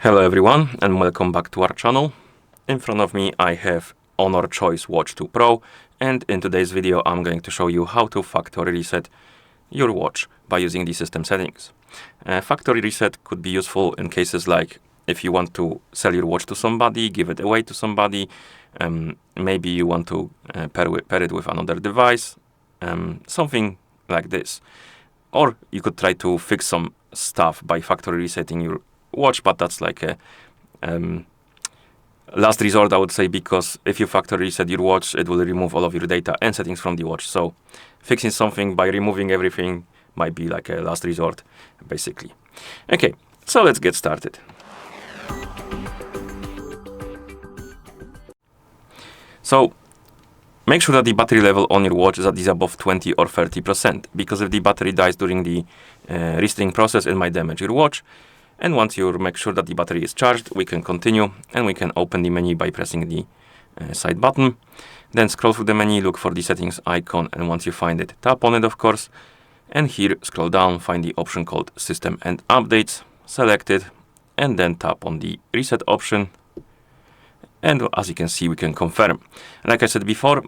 Hello everyone and welcome back to our channel. In front of me I have HONOR Choice Watch 2 Pro, and in today's video I'm going to show you how to factory reset your watch by using the system settings. Factory reset could be useful in cases like if you want to sell your watch to somebody, give it away to somebody, maybe you want to pair it with another device, something like this. Or you could try to fix some stuff by factory resetting your watch, but that's like a last resort, I would say, because if you factory reset your watch, it will remove all of your data and settings from the watch. So fixing something by removing everything might be like a last resort, basically. Okay, so let's get started. So make sure that the battery level on your watch is above 20 or 30%, because if the battery dies during the resetting process, it might damage your watch. And once you make sure that the battery is charged, we can continue and we can open the menu by pressing the side button. Then scroll through the menu, look for the settings icon, and once you find it, tap on it, of course. And here, scroll down, find the option called System and Updates, select it, and then tap on the Reset option. And as you can see, we can confirm. Like I said before,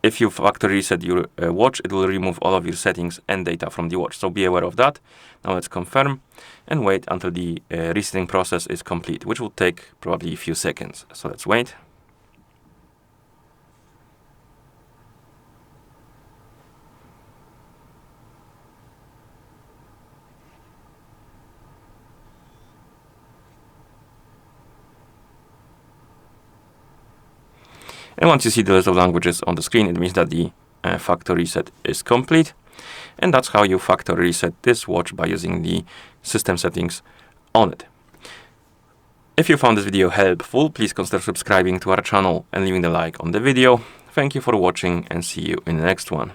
if you factory reset your watch, it will remove all of your settings and data from the watch. So be aware of that. Now let's confirm and wait until the resetting process is complete, which will take probably a few seconds. So let's wait. And once you see the list of languages on the screen, it means that the factory reset is complete. And that's how you factory reset this watch by using the system settings on it. If you found this video helpful, please consider subscribing to our channel and leaving a like on the video. Thank you for watching and see you in the next one.